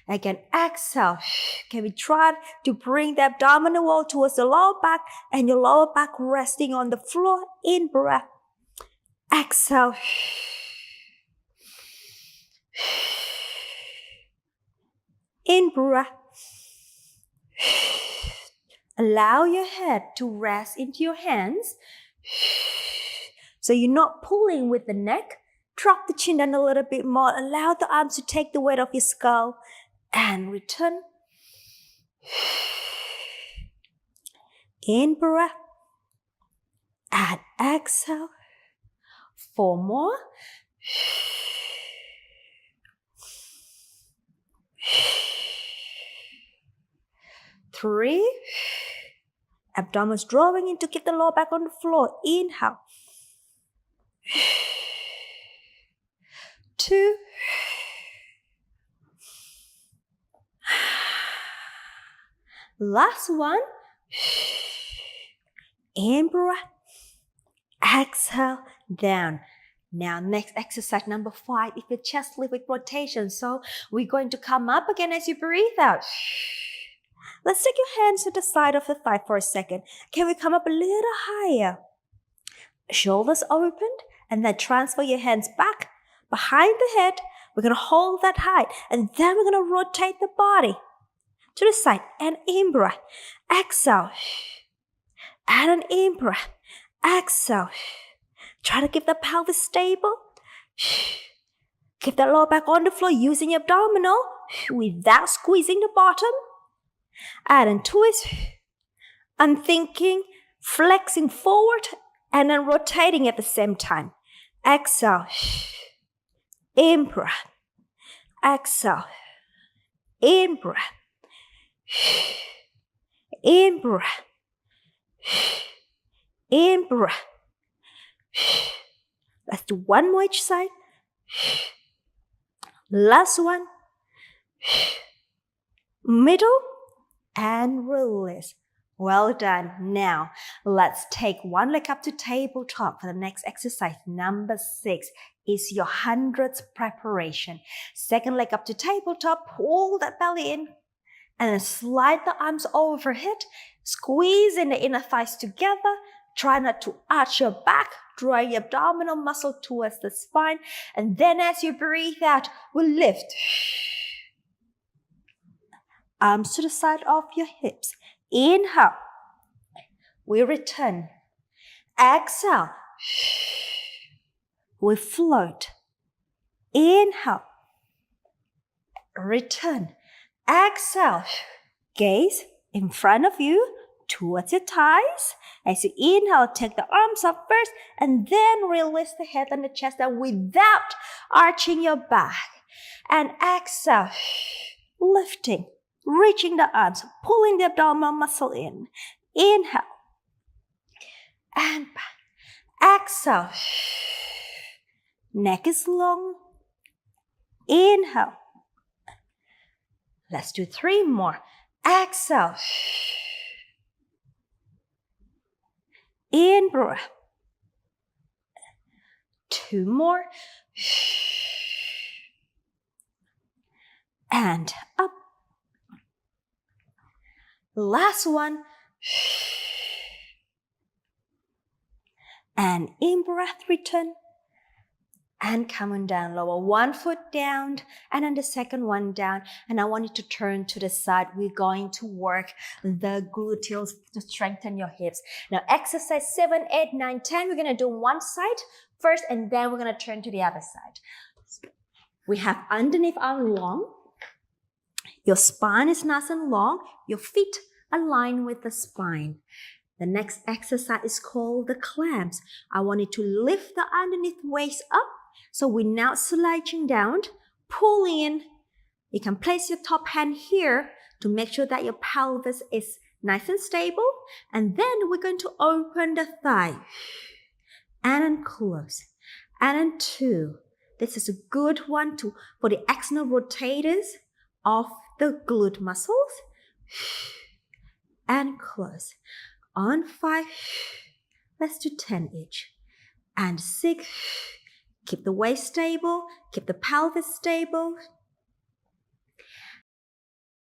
Again, exhale. Can we try to bring the abdominal wall towards the lower back and your lower back resting on the floor? In breath. Exhale. In breath. Allow your head to rest into your hands. So you're not pulling with the neck. Drop the chin down a little bit more. Allow the arms to take the weight of your skull. And return. In breath. And exhale. 4 more. 3. Abdomen's drawing in to keep the lower back on the floor. Inhale. 2. Last one. In breath. Exhale. Down. Now, next exercise number 5 is the chest lift with rotation. So we're going to come up again as you breathe out. Let's take your hands to the side of the thigh for a second. Can we come up a little higher? Shoulders opened, and then transfer your hands back behind the head. We're going to hold that height, and then we're going to rotate the body to the side. And in breath, exhale. And an in breath, exhale. Try to keep the pelvis stable. Keep the lower back on the floor using your abdominal without squeezing the bottom. And then twist. I'm thinking, flexing forward and then rotating at the same time. Exhale. In breath. Exhale. In breath. In breath. In breath. Let's do one more each side. Last one. Middle. And release. Well done. Now, let's take one leg up to tabletop for the next exercise. Number 6 is your 100th preparation. Second leg up to tabletop. Pull that belly in. And then slide the arms overhead. Squeeze in the inner thighs together. Try not to arch your back. Draw your abdominal muscle towards the spine. And then as you breathe out, we'll lift. Arms to the side of your hips. Inhale. We return. Exhale. We float. Inhale. Return. Exhale. Gaze in front of you towards your thighs. As you inhale, take the arms up first and then release the head and the chest down without arching your back. And exhale. Lifting. Reaching the arms, pulling the abdominal muscle in. Inhale. And back. Exhale. Neck is long. Inhale. Let's do 3 more. Exhale. In breath. 2 more. And up. Last one. And in breath, return. And come on down, lower one foot down and then the second one down. And I want you to turn to the side. We're going to work the gluteals to strengthen your hips. Now exercise 7, 8, 9, 10. We're going to do one side first and then we're going to turn to the other side. We have underneath arm long. Your spine is nice and long. Your feet align with the spine. The next exercise is called the clamps. I want you to lift the underneath waist up. So we're now sliding down, pull in. You can place your top hand here to make sure that your pelvis is nice and stable. And then we're going to open the thigh. And then close. And then 2. This is a good one for the external rotators of the glute muscles. And close. On 5, let's do 10 each. And 6, keep the waist stable, keep the pelvis stable.